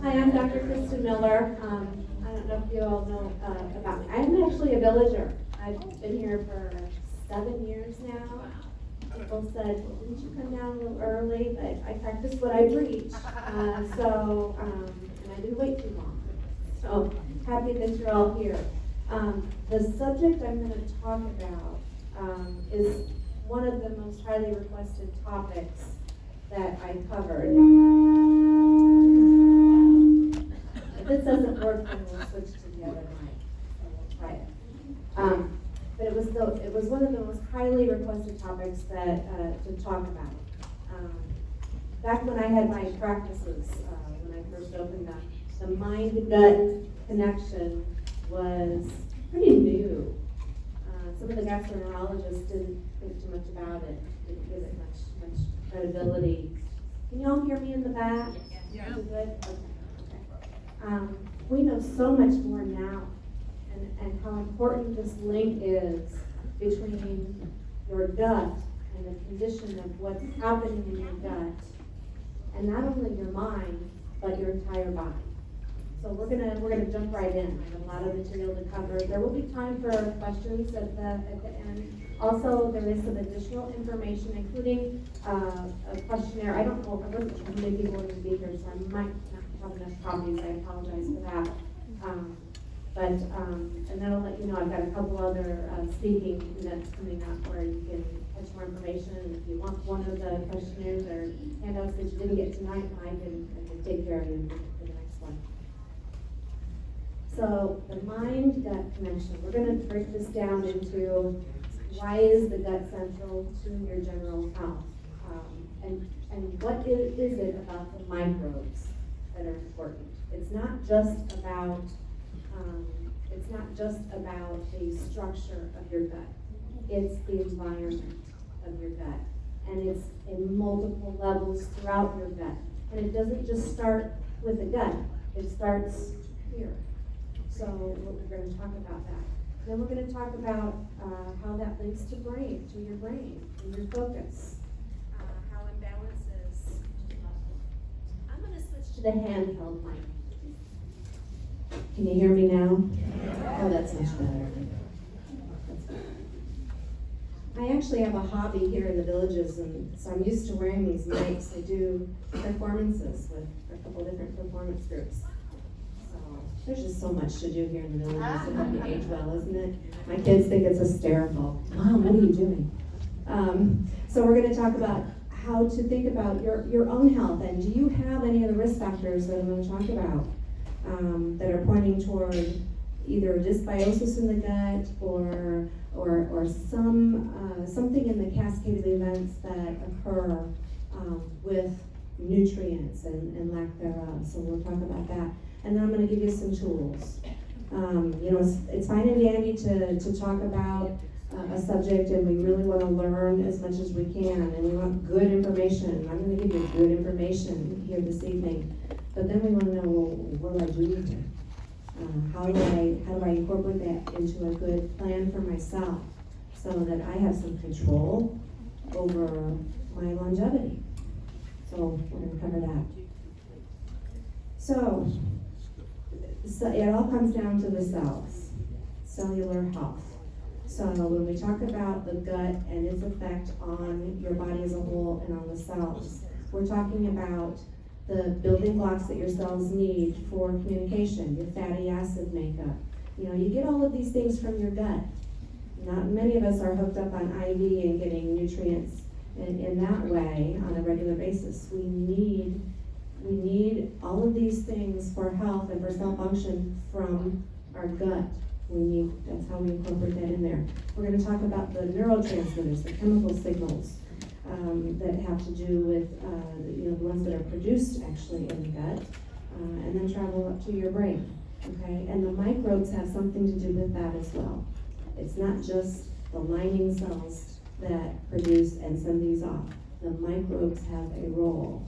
Hi, I'm Dr. Kristin Miller. I don't know if you all know about me. I'm actually a villager. I've been here for 7 years now. People said, well, didn't you come down a little early? But I practice what I preach. And I didn't wait too long. So happy that you're all here. The subject I'm going to talk about is one of the most highly requested topics that I covered. If this doesn't work, then we'll switch to the other mic. So we'll try it. But it was one of the most highly requested topics that to talk about. Back when I had my practices, when I first opened them, the mind-gut connection was pretty new. Some of the gastroenterologists didn't think too much about it, didn't give it much credibility. Can you all hear me in the back? Yeah. Is it good? Okay. We know so much more now, and how important this link is between your gut and the condition of what's happening in your gut, and not only your mind, but your entire body. So we're gonna jump right in. I have a lot of material to cover. There will be time for questions at the end. Also, there is some additional information, including a questionnaire. I don't know, I wasn't sure how many people are going to be here, so I might not have enough copies. I apologize for that. And then I'll let you know I've got a couple other speaking events coming up where you can catch more information. If you want one of the questionnaires or handouts that you didn't get tonight, I can take care of you for the next one. So the mind-gut connection, we're going to break this down into why is the gut central to your general health, and what is it about the microbes that are important. It's not just about the structure of your gut. It's the environment of your gut, and it's in multiple levels throughout your gut. And it doesn't just start with the gut; it starts here. So we're going to talk about that. Then we're going to talk about how that links to your brain, and your focus, how imbalances. I'm going to switch to the handheld mic. Can you hear me now? Oh, that's much better. I actually have a hobby here in the villages, and so I'm used to wearing these mics. I do performances with a couple different performance groups. There's just so much to do here in the villages to help you age well, isn't it? My kids think it's hysterical. Mom, what are you doing? So we're going to talk about how to think about your own health, and do you have any of the risk factors that I'm going to talk about that are pointing toward either dysbiosis in the gut or something in the cascade of events that occur with nutrients and lack thereof. So we'll talk about that. And then I'm going to give you some tools. It's fine and dandy to talk about a subject, and we really want to learn as much as we can, and we want good information. I'm going to give you good information here this evening. But then we want to know, well, what do I do with it? How do I incorporate that into a good plan for myself so that I have some control over my longevity? So we're going to cover that. So it all comes down to the cells, cellular health. So when we talk about the gut and its effect on your body as a whole and on the cells, we're talking about the building blocks that your cells need for communication, your fatty acid makeup. You get all of these things from your gut. Not many of us are hooked up on IV and getting nutrients in that way on a regular basis. We need all of these things for health and for cell function from our gut. That's how we incorporate that in there. We're going to talk about the neurotransmitters, the chemical signals that have to do with the ones that are produced actually in the gut, and then travel up to your brain. Okay, and the microbes have something to do with that as well. It's not just the lining cells that produce and send these off. The microbes have a role.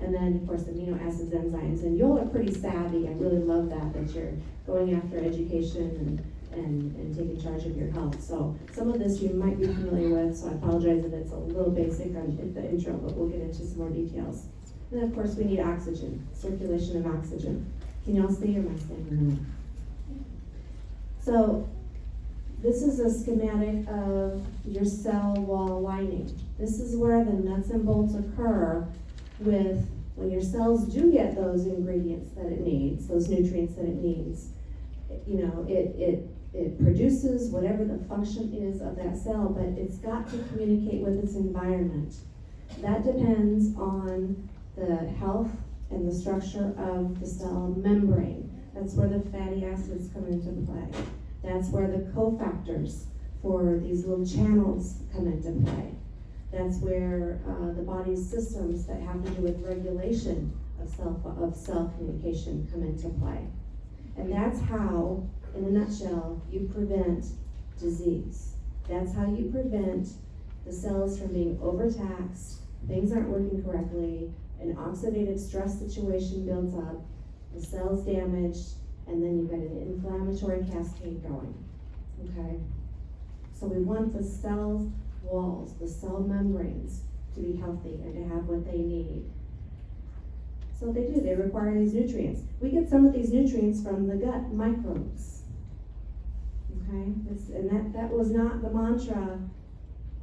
And then, of course, amino acids, enzymes. And you all are pretty savvy. I really love that you're going after education and taking charge of your health. So some of this you might be familiar with, so I apologize if it's a little basic at the intro, but we'll get into some more details. And of course, we need oxygen, circulation of oxygen. Can y'all see or am I staying? So, this is a schematic of your cell wall lining. This is where the nuts and bolts occur with when your cells do get those ingredients that it needs, those nutrients that it needs. You know, it produces whatever the function is of that cell, but it's got to communicate with its environment. That depends on the health and the structure of the cell membrane. That's where the fatty acids come into play. That's where the cofactors for these little channels come into play. That's where the body's systems that have to do with regulation of cell communication come into play. And that's how, in a nutshell, you prevent disease. That's how you prevent the cells from being overtaxed, things aren't working correctly, an oxidative stress situation builds up, the cell's damaged, and then you've got an inflammatory cascade going, okay? So we want the cell walls, the cell membranes to be healthy and to have what they need. So they do, they require these nutrients. We get some of these nutrients from the gut microbes, okay? And that was not the mantra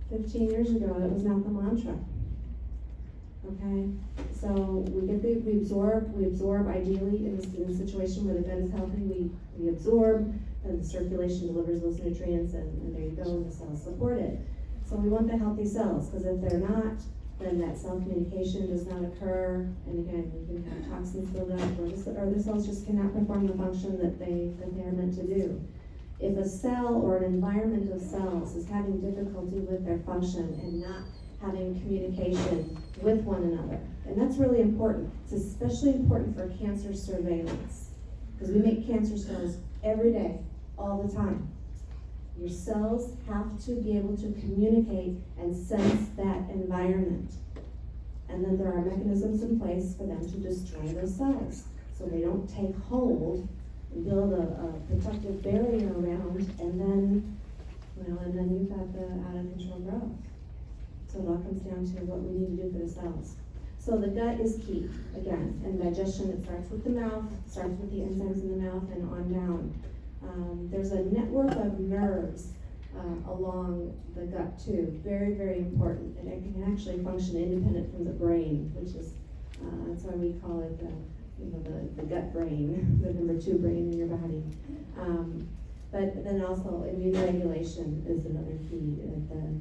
15 years ago, it was not the mantra. Okay, so we absorb ideally in a situation where the gut is healthy, we absorb, and the circulation delivers those nutrients, and there you go, and the cells support it. So we want the healthy cells, because if they're not, then that cell communication does not occur, and again, we can have toxins build up, or the cells just cannot perform the function that they are meant to do. If a cell or an environment of cells is having difficulty with their function and not having communication with one another. And that's really important. It's especially important for cancer surveillance, because we make cancer cells every day, all the time. Your cells have to be able to communicate and sense that environment. And then there are mechanisms in place for them to destroy those cells, so they don't take hold and build a protective barrier around, and then you've got the out of control growth. So it all comes down to what we need to do for the cells. So the gut is key, again, and digestion, it starts with the mouth, starts with the enzymes in the mouth and on down. There's a network of nerves along the gut too, very, very important, and it can actually function independent from the brain, which is, that's why we call it the gut brain, the number 2 brain in your body. But then also immune regulation is another key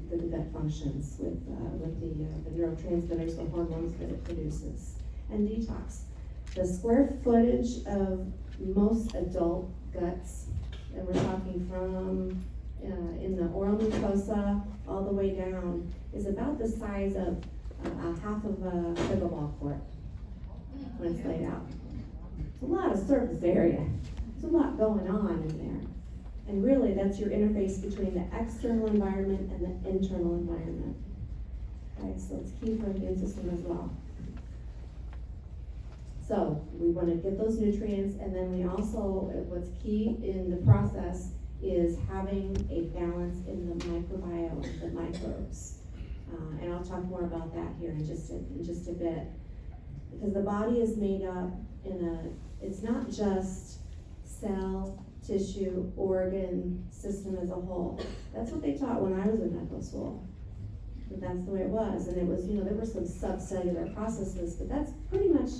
that the gut functions with the neurotransmitters, the hormones that it produces, and detox. The square footage of most adult guts, and we're talking from in the oral mucosa all the way down, is about the size of half of a pickleball court when it's laid out. It's a lot of surface area. There's a lot going on in there. And really, that's your interface between the external environment and the internal environment. Okay, so it's key for the immune system as well. So we want to get those nutrients, and then we also, what's key in the process is having a balance in the microbiome, the microbes. And I'll talk more about that here in just a bit. Because the body is made up it's not just cell, tissue, organ, system as a whole. That's what they taught when I was in medical school. But that's the way it was. And it was, there were some subcellular processes, but that's pretty much,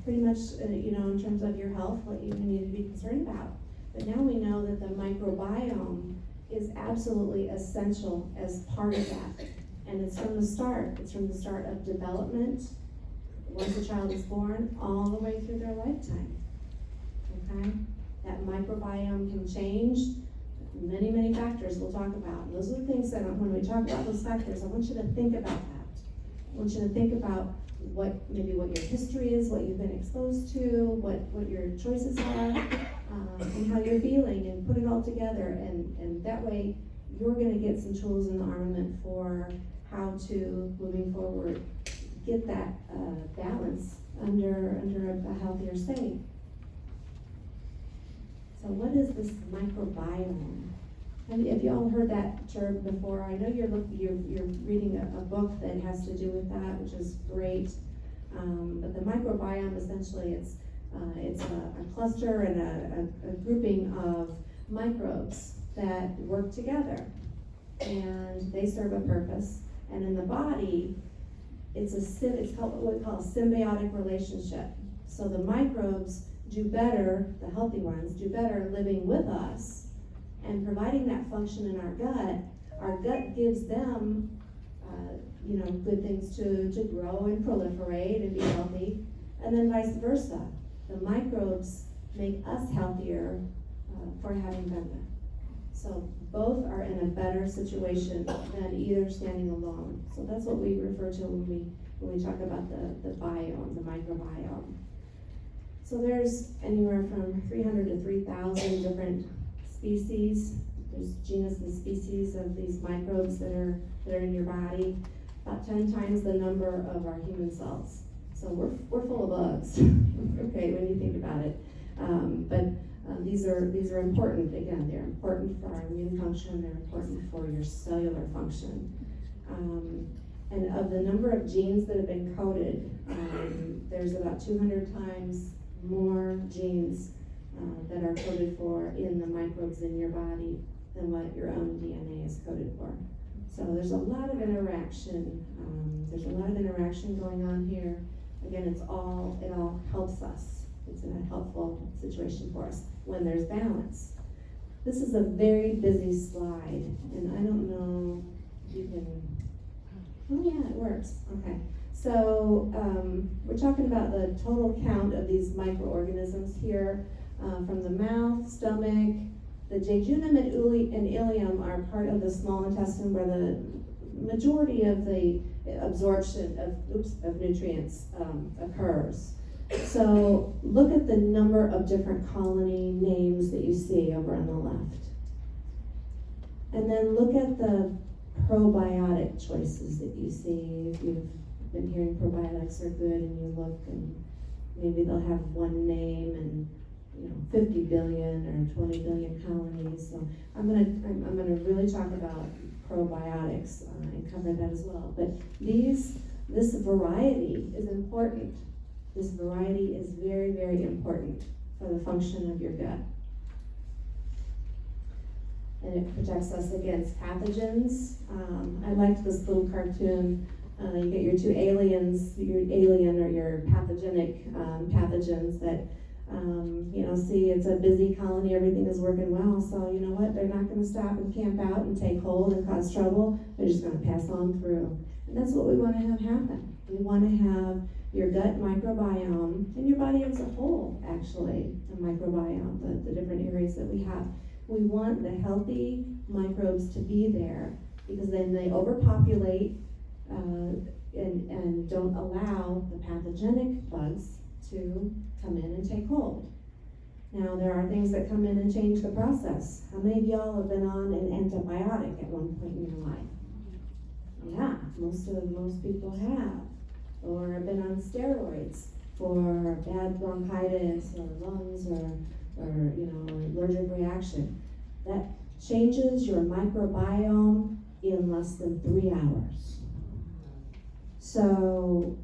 in terms of your health, what you need to be concerned about. But now we know that the microbiome is absolutely essential as part of that. And it's from the start. It's from the start of development, once a child is born, all the way through their lifetime. Okay? That microbiome can change. Many, many factors we'll talk about. And those are the things that when we talk about those factors, I want you to think about that. I want you to think about what your history is, what you've been exposed to, what your choices are, and how you're feeling, and put it all together. And that way, you're going to get some tools in the armament for how to, moving forward, get that balance under a healthier state. So what is this microbiome? Have you all heard that term before? I know you're reading a book that has to do with that, which is great. But the microbiome, essentially, it's a cluster and a grouping of microbes that work together, and they serve a purpose. And in the body, it's called what we call a symbiotic relationship. So the microbes do better, the healthy ones do better living with us and providing that function in our gut. Our gut gives them, good things to grow and proliferate and be healthy, and then vice versa. The microbes make us healthier for having done that. So both are in a better situation than either standing alone. So that's what we refer to when we talk about the biome, the microbiome. So there's anywhere from 300 to 3,000 different species. There's genus and species of these microbes that are in your body. About 10 times the number of our human cells. So we're full of bugs. Okay, when you think about it. But these are important. Again, they're important for our immune function. They're important for your cellular function. And of the number of genes that have been coded, there's about 200 times more genes that are coded for in the microbes in your body than what your own DNA is coded for. So there's a lot of interaction. There's a lot of interaction going on here. Again, it all helps us. It's in a helpful situation for us when there's balance. This is a very busy slide, and I don't know if you can, oh yeah, it works, okay. So we're talking about the total count of these microorganisms here from the mouth, stomach. The jejunum and ileum are part of the small intestine where the majority of the absorption of nutrients occurs. So look at the number of different colony names that you see over on the left. And then look at the probiotic choices that you see. If you've been hearing probiotics are good and you look, and maybe they'll have one name and 50 billion or 20 billion colonies. So I'm gonna really talk about probiotics and cover that as well. But this variety is important. This variety is very, very important for the function of your gut. And it protects us against pathogens. I liked this little cartoon. You get your two aliens, your alien or your pathogenic pathogens that see it's a busy colony, everything is working well, so you know what, they're not going to stop and camp out and take hold and cause trouble. They're just going to pass on through. And that's what we want to have happen. We want to have your gut microbiome, and your body as a whole, actually, the microbiome, the different areas that we have. We want the healthy microbes to be there, because then they overpopulate and don't allow the pathogenic bugs to come in and take hold. Now, there are things that come in and change the process. How many of y'all have been on an antibiotic at one point in your life? Yeah, most people have. Or have been on steroids for bad bronchitis or lungs or allergic reaction. That changes your microbiome in less than 3 hours. So,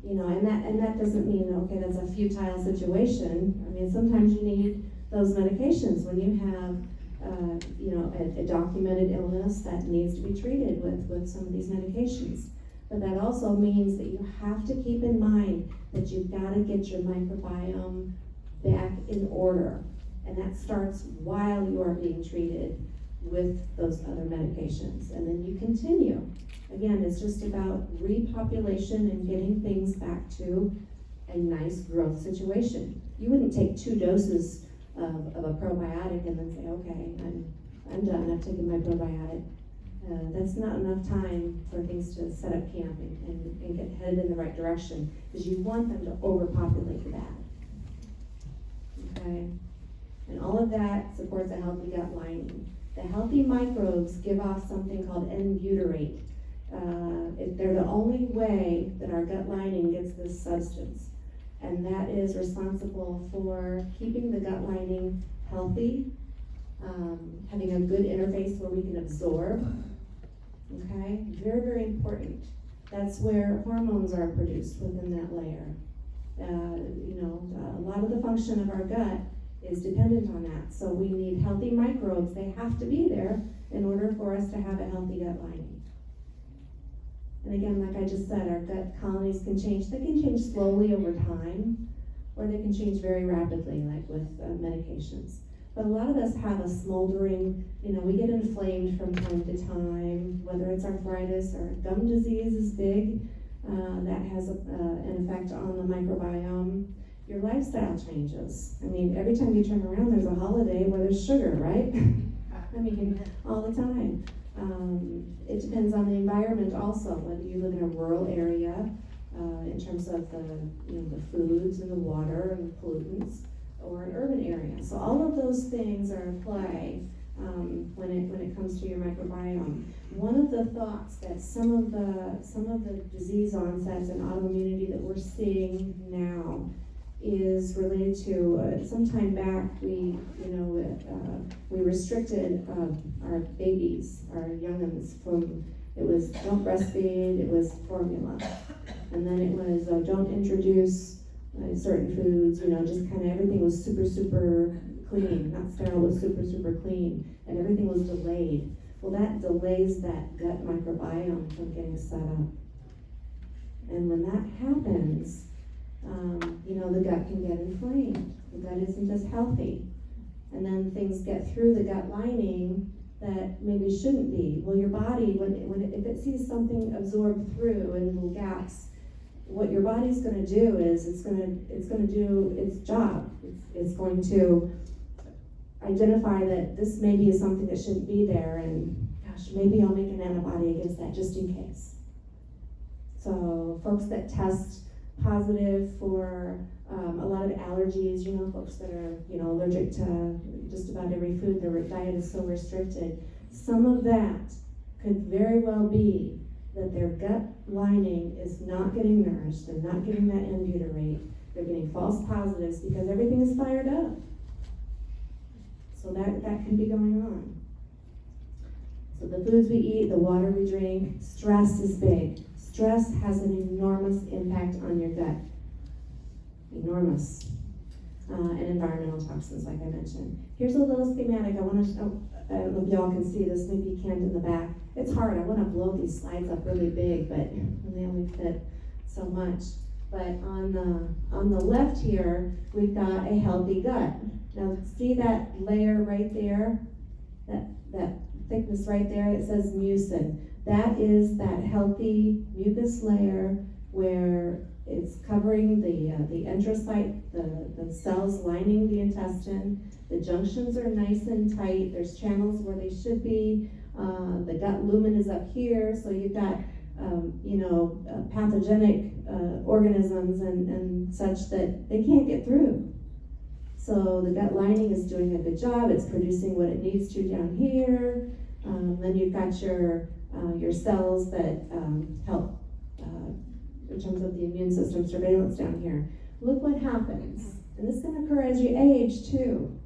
and that doesn't mean, okay, that's a futile situation. I mean, sometimes you need those medications when you have, a documented illness that needs to be treated with some of these medications. But that also means that you have to keep in mind that you've got to get your microbiome back in order. And that starts while you are being treated with those other medications. And then you continue. Again, it's just about repopulation and getting things back to a nice growth situation. You wouldn't take 2 doses of a probiotic and then say, okay, I'm done, I've taken my probiotic. That's not enough time for things to set up camp and get headed in the right direction, because you want them to overpopulate that. Okay? And all of that supports a healthy gut lining. The healthy microbes give off something called N-butyrate. They're the only way that our gut lining gets this substance. And that is responsible for keeping the gut lining healthy, having a good interface where we can absorb. Okay, very, very important. That's where hormones are produced within that layer. A lot of the function of our gut is dependent on that. So we need healthy microbes. They have to be there in order for us to have a healthy gut lining. And again, like I just said, our gut colonies can change. They can change slowly over time, or they can change very rapidly, like with medications. But a lot of us have a smoldering, we get inflamed from time to time, whether it's arthritis or gum disease is big. That has an effect on the microbiome. Your lifestyle changes. Every time you turn around, there's a holiday where there's sugar, right? All the time. It depends on the environment also, whether you live in a rural area, in terms of the foods and the water and the pollutants, or an urban area. So all of those things are in play when it comes to your microbiome. One of the thoughts that some of the disease onsets and autoimmunity that we're seeing now is related to some time back we restricted our babies, our young'uns, from, it was don't breastfeed, it was formula, and then it was don't introduce certain foods, just kind of everything was super clean, not sterile, was super clean, and everything was delayed. Well, that delays that gut microbiome from getting set up. And when that happens, the gut can get inflamed. The gut isn't as healthy. And then things get through the gut lining that maybe shouldn't be. Well, your body, if it sees something absorbed through in little gaps, what your body's going to do is it's going to do its job. It's going to identify that this maybe is something that shouldn't be there, and gosh, maybe I'll make an antibody against that just in case. So folks that test positive for a lot of allergies, folks that are allergic to just about every food, their diet is so restricted. Some of that could very well be that their gut lining is not getting nourished, they're not getting that N butyrate, they're getting false positives because everything is fired up. So that can be going on. So the foods we eat, the water we drink, stress is big. Stress has an enormous impact on your gut. Enormous. And environmental toxins, like I mentioned. Here's a little schematic. I don't know if y'all can see this, maybe you can't in the back. It's hard, I want to blow these slides up really big, but they only fit so much. But on the left here, we've got a healthy gut. Now see that layer right there? That thickness right there, it says mucin. That is that healthy mucus layer where it's covering the enterocyte, the cells lining the intestine. The junctions are nice and tight. There's channels where they should be. The gut lumen is up here, so you've got pathogenic organisms and such that they can't get through. So the gut lining is doing a good job. It's producing what it needs to down here. Then you've got your cells that help in terms of the immune system surveillance down here. Look what happens. And this can occur as you age too.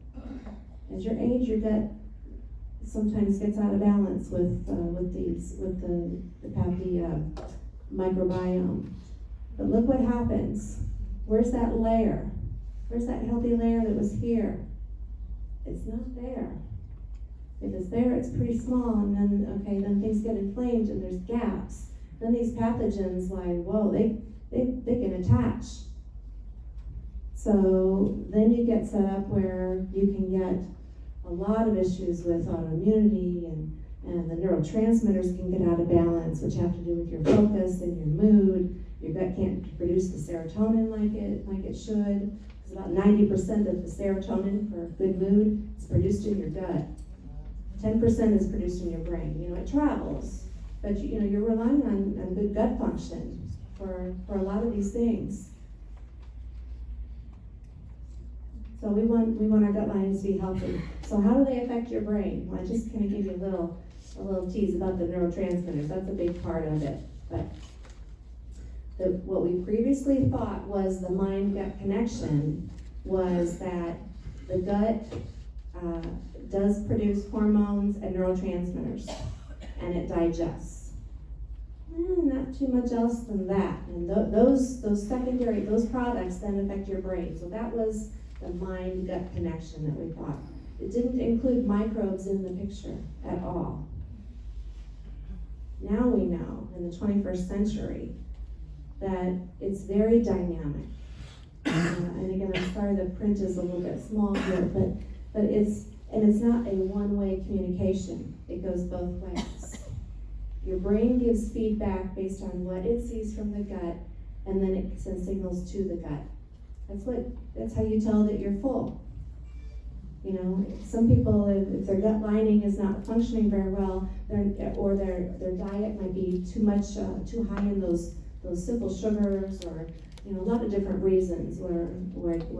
As you age, your gut sometimes gets out of balance with the microbiome. But look what happens. Where's that layer? Where's that healthy layer that was here? It's not there. If it's there, it's pretty small, and then things get inflamed and there's gaps. Then these pathogens, they can attach. So then you get set up where you can get a lot of issues with autoimmunity, and the neurotransmitters can get out of balance, which have to do with your focus and your mood. Your gut can't produce the serotonin like it should, because about 90% of the serotonin for good mood is produced in your gut. 10% is produced in your brain. It travels, but you're relying on good gut function for a lot of these things. So we want our gut linings to be healthy. So how do they affect your brain? Well, I just kind of give you a little tease about the neurotransmitters. That's a big part of it. But what we previously thought was the mind-gut connection was that the gut does produce hormones and neurotransmitters, and it digests. not too much else than that. And those secondary, those products then affect your brain. So that was the mind-gut connection that we thought. It didn't include microbes in the picture at all. Now we know, in the 21st century, that it's very dynamic. And again, I'm sorry the print is a little bit small here, but it's not a one-way communication. It goes both ways. Your brain gives feedback based on what it sees from the gut, and then it sends signals to the gut. That's how you tell that you're full. You know, some people, if their gut lining is not functioning very well, or their diet might be too high in those simple sugars, or a lot of different reasons where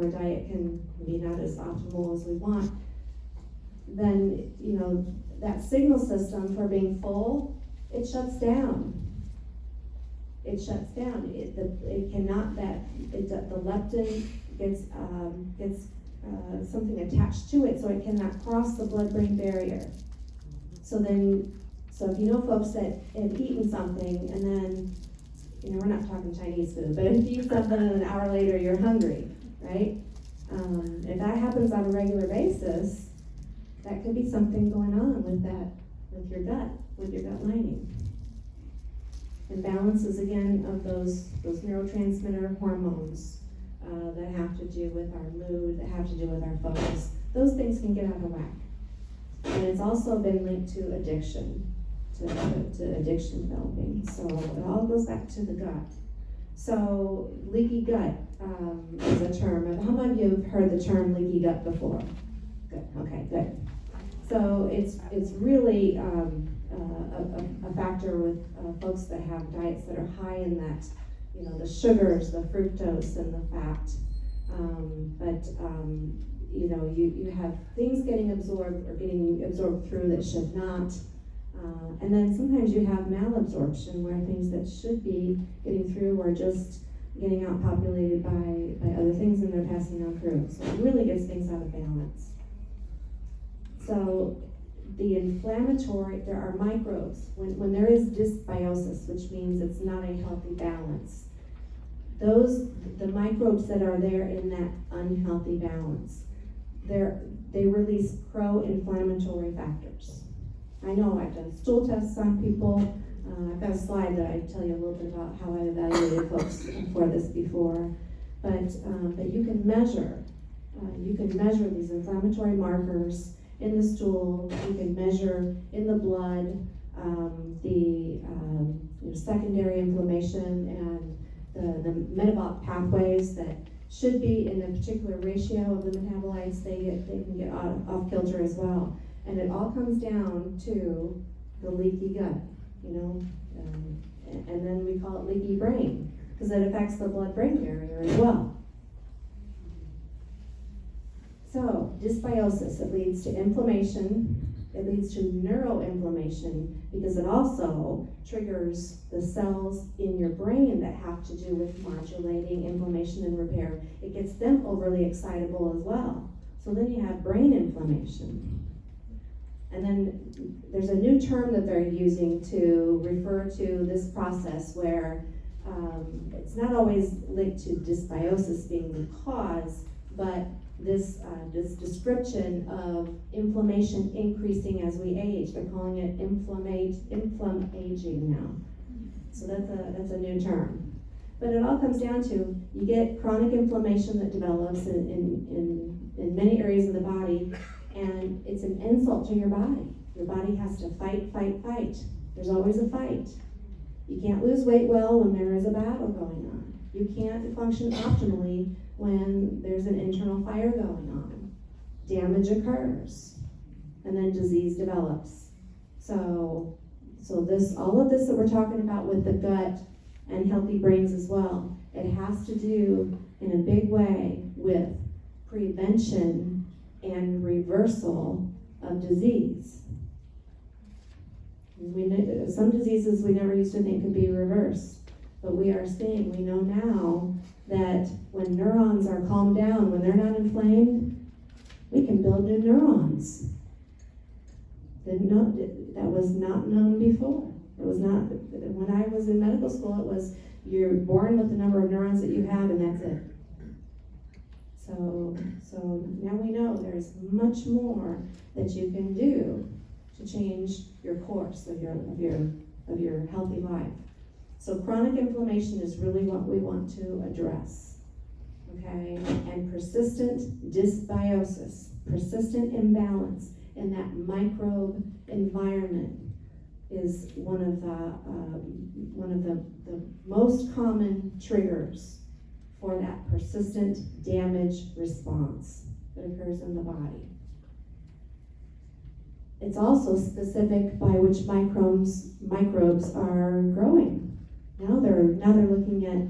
diet can be not as optimal as we want, then that signal system for being full, it shuts down. It shuts down. The leptin gets something attached to it, so it cannot cross the blood-brain barrier. So if folks that have eaten something and then, we're not talking Chinese food, but if you eat something and an hour later you're hungry, right? If that happens on a regular basis, that could be something going on with your gut lining. Imbalances again of those neurotransmitter hormones that have to do with our mood, that have to do with our focus. Those things can get out of whack. And it's also been linked to addiction, to addiction developing. So it all goes back to the gut. So leaky gut is a term. How many of you have heard the term leaky gut before? Good, okay, good. So it's really a factor with folks that have diets that are high in that, the sugars, the fructose, and the fat. You have things getting absorbed through that should not. And then sometimes you have malabsorption where things that should be getting through are just getting outpopulated by other things, and they're passing on through. So it really gets things out of balance. So the inflammatory, there are microbes. When there is dysbiosis, which means it's not a healthy balance, the microbes that are there in that unhealthy balance, they release pro-inflammatory factors. I know I've done stool tests on people. I've got a slide that I tell you a little bit about how I evaluated folks for this before. But you can measure these inflammatory markers in the stool. You can measure in the blood the secondary inflammation and the metabolic pathways that should be in a particular ratio of the metabolites. They can get off kilter as well. And it all comes down to the leaky gut, and then we call it leaky brain because it affects the blood-brain barrier as well. So, dysbiosis, it leads to inflammation, it leads to neuroinflammation because it also triggers the cells in your brain that have to do with modulating inflammation and repair. It gets them overly excitable as well. So then you have brain inflammation. And then there's a new term that they're using to refer to this process where it's not always linked to dysbiosis being the cause, but this description of inflammation increasing as we age. They're calling it inflammaging now. So that's a new term. But it all comes down to you get chronic inflammation that develops in many areas of the body, and it's an insult to your body. Your body has to fight. There's always a fight. You can't lose weight well when there is a battle going on. You can't function optimally when there's an internal fire going on. Damage occurs, and then disease develops. So all of this that we're talking about with the gut and healthy brains as well, it has to do in a big way with prevention and reversal of disease. Some diseases we never used to think could be reversed, but we know now that when neurons are calmed down, when they're not inflamed, we can build new neurons. That was not known before. It was not, when I was in medical school, it was you're born with the number of neurons that you have and that's it. So now we know there's much more that you can do to change your course of your healthy life. So chronic inflammation is really what we want to address, okay? And persistent dysbiosis, persistent imbalance in that microbe environment is one of the most common triggers for that persistent damage response that occurs in the body. It's also specific by which microbes are growing. Now they're looking at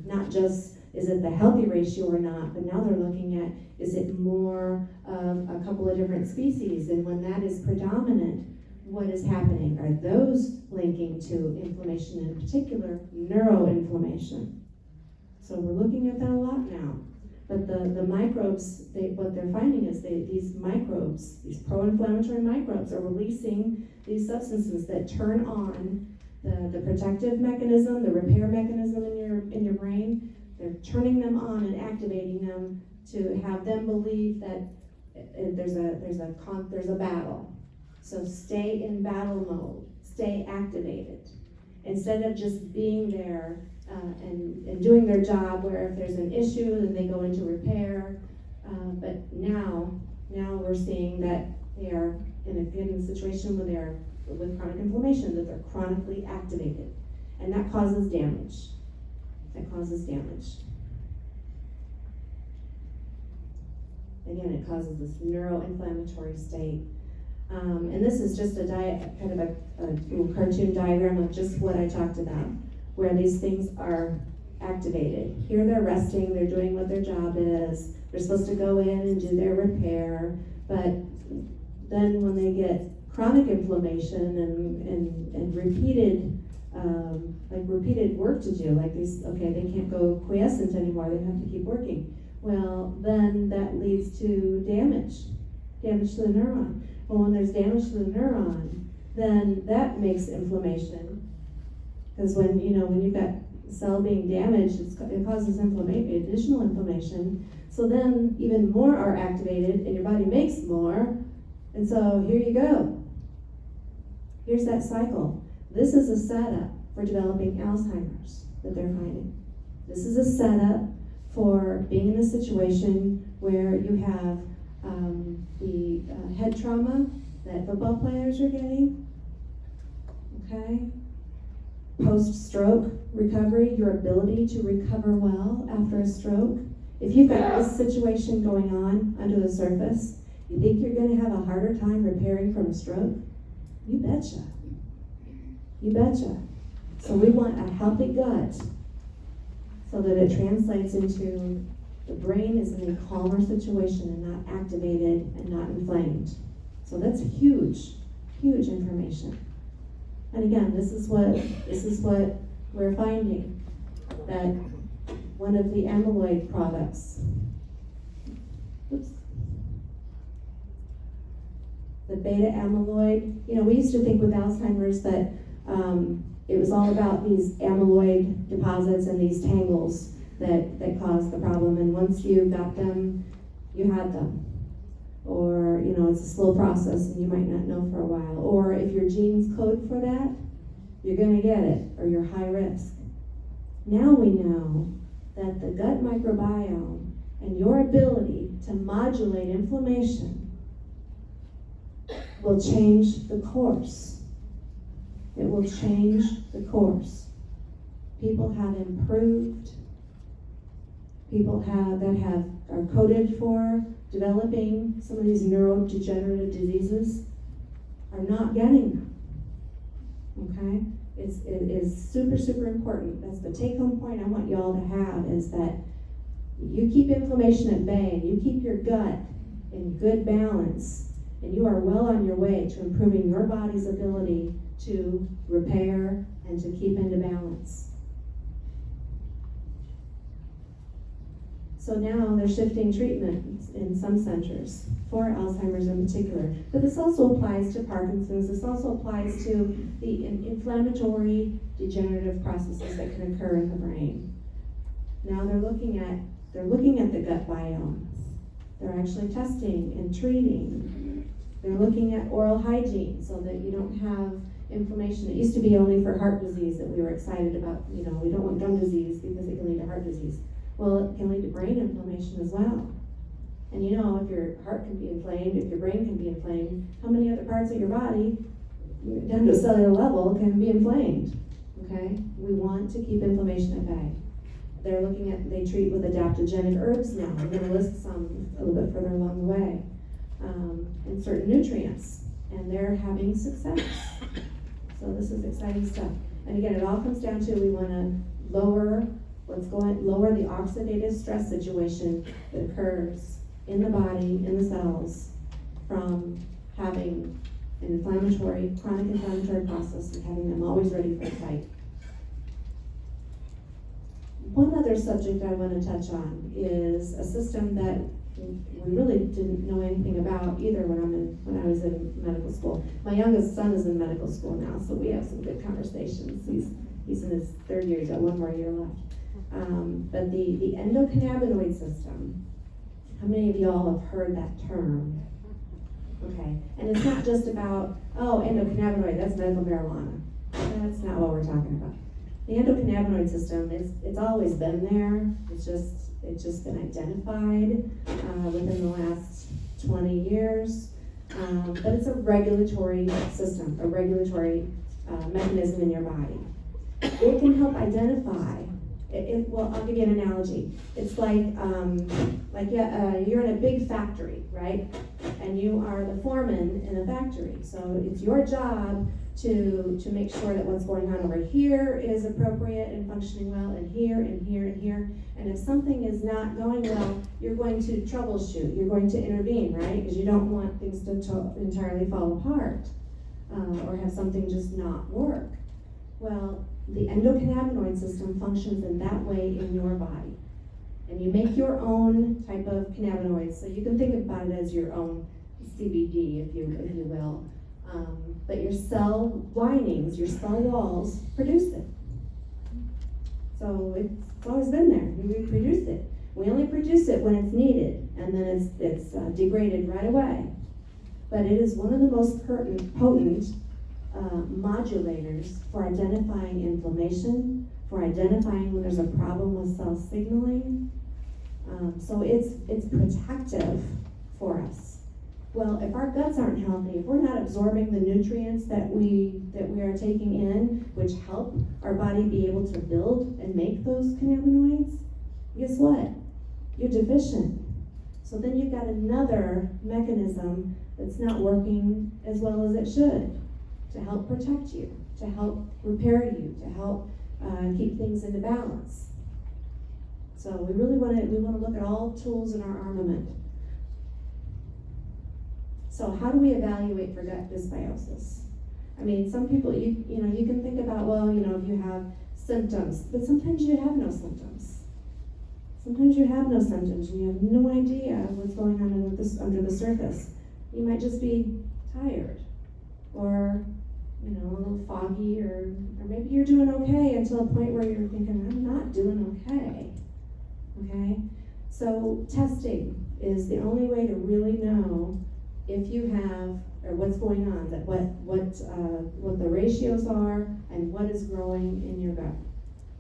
not just is it the healthy ratio or not, but now they're looking at is it more of a couple of different species, and when that is predominant, what is happening? Are those linking to inflammation, in particular neuroinflammation? So we're looking at that a lot now. But the microbes, what they're finding is these microbes, these pro-inflammatory microbes, are releasing these substances that turn on the protective mechanism, the repair mechanism in your brain. They're turning them on and activating them to have them believe that there's a battle. So stay in battle mode, stay activated, instead of just being there and doing their job, where if there's an issue, then they go into repair. But now we're seeing that they are in a situation where they're with chronic inflammation, that they're chronically activated. And that causes damage. Again, it causes this neuroinflammatory state. And this is just kind of a little cartoon diagram of just what I talked about, where these things are activated. Here they're resting, they're doing what their job is, they're supposed to go in and do their repair, but then when they get chronic inflammation and repeated work to do, like these, okay, they can't go quiescent anymore, they have to keep working. Well, then that leads to damage to the neuron. Well, when there's damage to the neuron, then that makes inflammation. Because when you've got a cell being damaged, it causes additional inflammation. So then even more are activated and your body makes more. And so here you go. Here's that cycle. This is a setup for developing Alzheimer's that they're finding. This is a setup for being in a situation where you have the head trauma that football players are getting, okay? Post-stroke recovery, your ability to recover well after a stroke. If you've got this situation going on under the surface, you think you're going to have a harder time repairing from a stroke? You betcha. So we want a healthy gut so that it translates into the brain is in a calmer situation and not activated and not inflamed. So that's huge information. And again, this is what we're finding, that one of the amyloid products, the beta amyloid, we used to think with Alzheimer's that it was all about these amyloid deposits and these tangles that caused the problem, and once you got them, you had them. Or, it's a slow process and you might not know for a while. Or if your genes code for that, you're going to get it, or you're high risk. Now we know that the gut microbiome and your ability to modulate inflammation will change the course. It will change the course. People have improved. People that are coded for developing some of these neurodegenerative diseases are not getting them. Okay? It is super, super important. That's the take-home point I want you all to have, is that you keep inflammation at bay and you keep your gut in good balance, and you are well on your way to improving your body's ability to repair and to keep into balance. So now they're shifting treatment in some centers for Alzheimer's in particular. But this also applies to Parkinson's. This also applies to the inflammatory degenerative processes that can occur in the brain. Now they're looking at the gut biome. They're actually testing and treating. They're looking at oral hygiene so that you don't have inflammation. It used to be only for heart disease that we were excited about. We don't want gum disease because it can lead to heart disease. Well, it can lead to brain inflammation as well. And if your heart can be inflamed, if your brain can be inflamed, how many other parts of your body, down to a cellular level, can be inflamed? Okay? We want to keep inflammation at bay. They treat with adaptogenic herbs now. I'm going to list some a little bit further along the way. And certain nutrients. And they're having success. So this is exciting stuff. And again, it all comes down to we want to lower the oxidative stress situation that occurs in the body, in the cells, from having an chronic inflammatory process and having them always ready for the fight. One other subject I want to touch on is a system that we really didn't know anything about either when I was in medical school. My youngest son is in medical school now, so we have some good conversations. He's in his third year, he's got one more year left. But the endocannabinoid system, how many of y'all have heard that term? Okay, and it's not just about, endocannabinoid, that's medical marijuana. That's not what we're talking about. The endocannabinoid system it's always been there. It's just been identified within the last 20 years. But it's a regulatory system, a regulatory mechanism in your body. It can help identify. Well, I'll give you an analogy. It's like you're in a big factory, right? And you are the foreman in a factory. So it's your job to make sure that what's going on over here is appropriate and functioning well, and here and here and here. And if something is not going well, you're going to troubleshoot. You're going to intervene, right? Because you don't want things to entirely fall apart or have something just not work. Well, the endocannabinoid system functions in that way in your body. And you make your own type of cannabinoids, so you can think about it as your own CBD, if you will. But your cell linings, your cell walls produce it. So it's always been there. We produce it. We only produce it when it's needed, and then it's degraded right away. But it is one of the most potent modulators for identifying inflammation, for identifying when there's a problem with cell signaling. So it's protective for us. Well, if our guts aren't healthy, if we're not absorbing the nutrients that we are taking in, which help our body be able to build and make those cannabinoids, guess what? You're deficient. So then you've got another mechanism that's not working as well as it should to help protect you, to help repair you, to help keep things into balance. So we really want to look at all tools in our armament. So how do we evaluate for gut dysbiosis? I mean, some people, you can think about, if you have symptoms, but sometimes you have no symptoms. Sometimes you have no symptoms and you have no idea what's going on under the surface. You might just be tired or, a little foggy, or maybe you're doing okay until a point where you're thinking, I'm not doing okay. Okay? So testing is the only way to really know if you have, or what's going on, that what the ratios are and what is growing in your gut.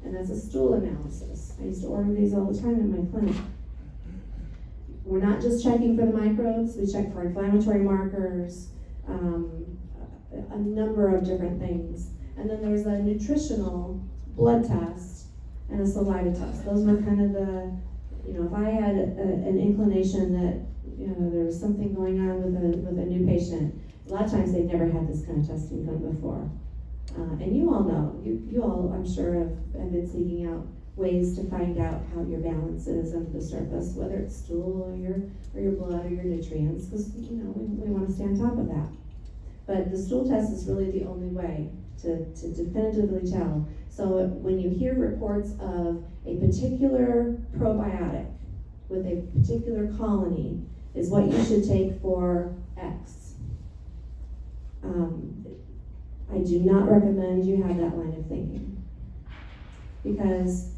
And that's a stool analysis. I used to order these all the time in my clinic. We're not just checking for the microbes, we check for inflammatory markers, a number of different things. And then there's a nutritional blood test and a saliva test. Those were kind of the, if I had an inclination that there was something going on with a new patient, a lot of times they've never had this kind of testing done before. And you all know, you all, I'm sure, have been seeking out ways to find out how your balance is under the surface, whether it's stool or your blood or your nutrients, because we want to stay on top of that. But the stool test is really the only way to definitively tell. So when you hear reports of a particular probiotic with a particular colony is what you should take for X. I do not recommend you have that line of thinking, because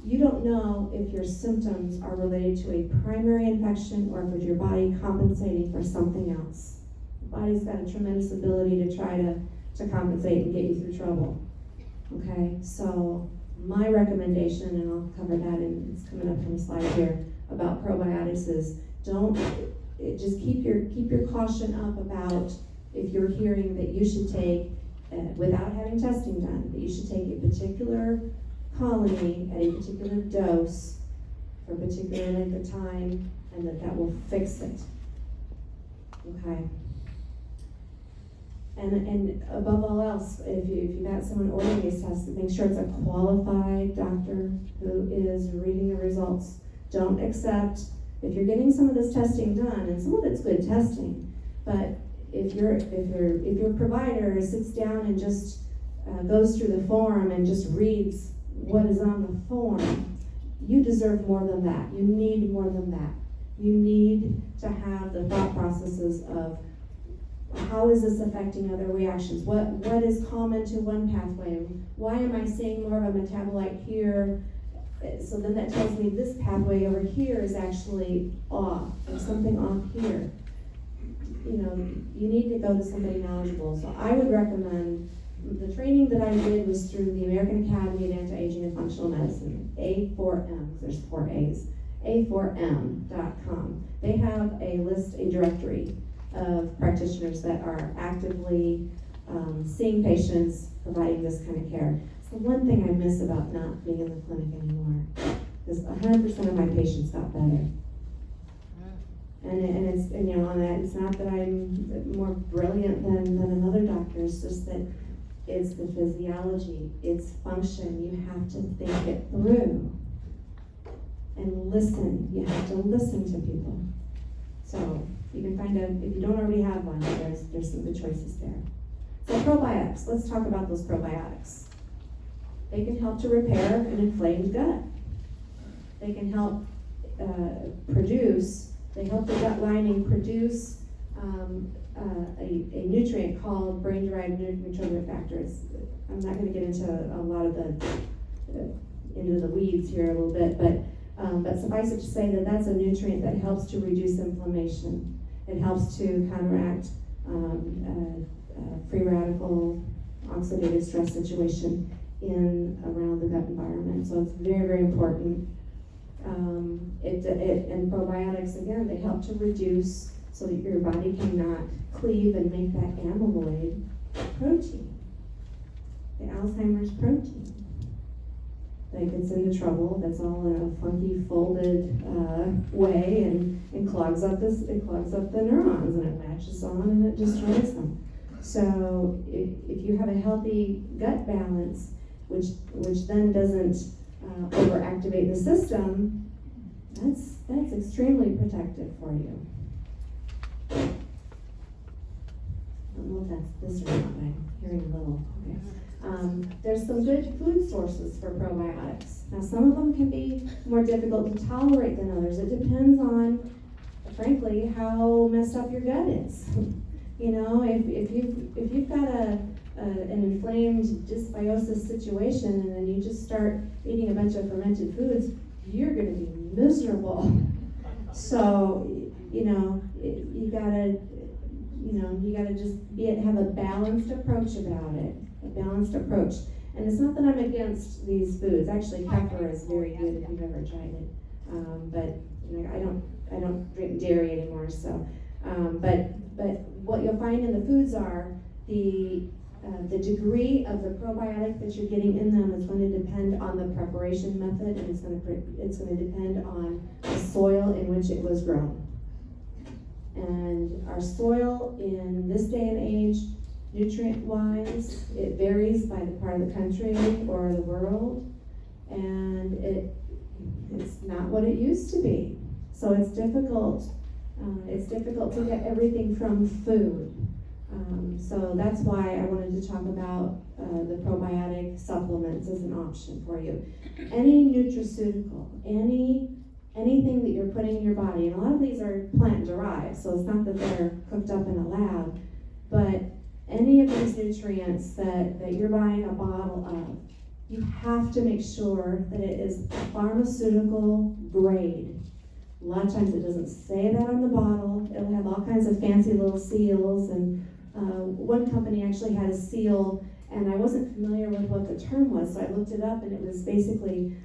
you don't know if your symptoms are related to a primary infection or if it's your body compensating for something else. The body's got a tremendous ability to try to compensate and get you through trouble. Okay, so my recommendation, and I'll cover that, and it's coming up on the slide here, about probiotics is just keep your caution up about if you're hearing that you should take, without having testing done, that you should take a particular colony at a particular dose for a particular length of time, and that will fix it. Okay. And above all else, if you've got someone ordering these tests, make sure it's a qualified doctor who is reading the results. Don't accept, if you're getting some of this testing done, and some of it's good testing, but if your provider sits down and just goes through the form and just reads what is on the form, you deserve more than that. You need more than that. You need to have the thought processes of, how is this affecting other reactions? What is common to one pathway? Why am I seeing more of a metabolite here? So then that tells me this pathway over here is actually off. There's something off here. You know, you need to go to somebody knowledgeable. So I would recommend, the training that I did was through the American Academy of Anti-Aging and Functional Medicine, A4M, there's 4 A's, A4M.com. They have a directory of practitioners that are actively seeing patients, providing this kind of care. It's the one thing I miss about not being in the clinic anymore, is 100% of my patients got better. And it's, and you know, on that, it's not that I'm more brilliant than another doctor, it's just that it's the physiology, it's function. You have to think it through and listen. You have to listen to people. So you can find out, if you don't already have one, there's some good choices there. So probiotics, let's talk about those probiotics. They can help to repair an inflamed gut. They can help they help the gut lining produce a nutrient called brain-derived neurotrophic factor. I'm not going to get into a lot of into the weeds here a little bit, but suffice it to say that that's a nutrient that helps to reduce inflammation. It helps to counteract free radical oxidative stress situation around the gut environment. So it's very, very important. And probiotics, again, they help to reduce so that your body cannot cleave and make that amyloid protein, the Alzheimer's protein. That gets into trouble. That's all in a funky folded way, and clogs up the neurons, and it latches on and it destroys them. So if you have a healthy gut balance, which then doesn't overactivate the system, that's extremely protective for you. I don't know if that's this or not, but I'm hearing a little. Okay. There's some good food sources for probiotics. Now, some of them can be more difficult to tolerate than others. It depends on, frankly, how messed up your gut is. You know, if you've got an inflamed dysbiosis situation, and then you just start eating a bunch of fermented foods, you're going to be miserable. So, you gotta just have a balanced approach about it. A balanced approach. And it's not that I'm against these foods. Actually, kefir is very good if you've ever tried it. But you know, I don't drink dairy anymore. So, but what you'll find in the foods are the degree of the probiotic that you're getting in them is going to depend on the preparation method, and it's going to depend on the soil in which it was grown. And our soil in this day and age, nutrient-wise, it varies by the part of the country or the world, and it's not what it used to be. So it's difficult. It's difficult to get everything from food. So that's why I wanted to talk about the probiotic supplements as an option for you. Any nutraceutical, any anything that you're putting in your body, and a lot of these are plant-derived, so it's not that they're cooked up in a lab, but any of these nutrients that you're buying a bottle of, you have to make sure that it is pharmaceutical grade. A lot of times it doesn't say that on the bottle. It'll have all kinds of fancy little seals, and one company actually had a seal, and I wasn't familiar with what the term was, so I looked it up, and it was basically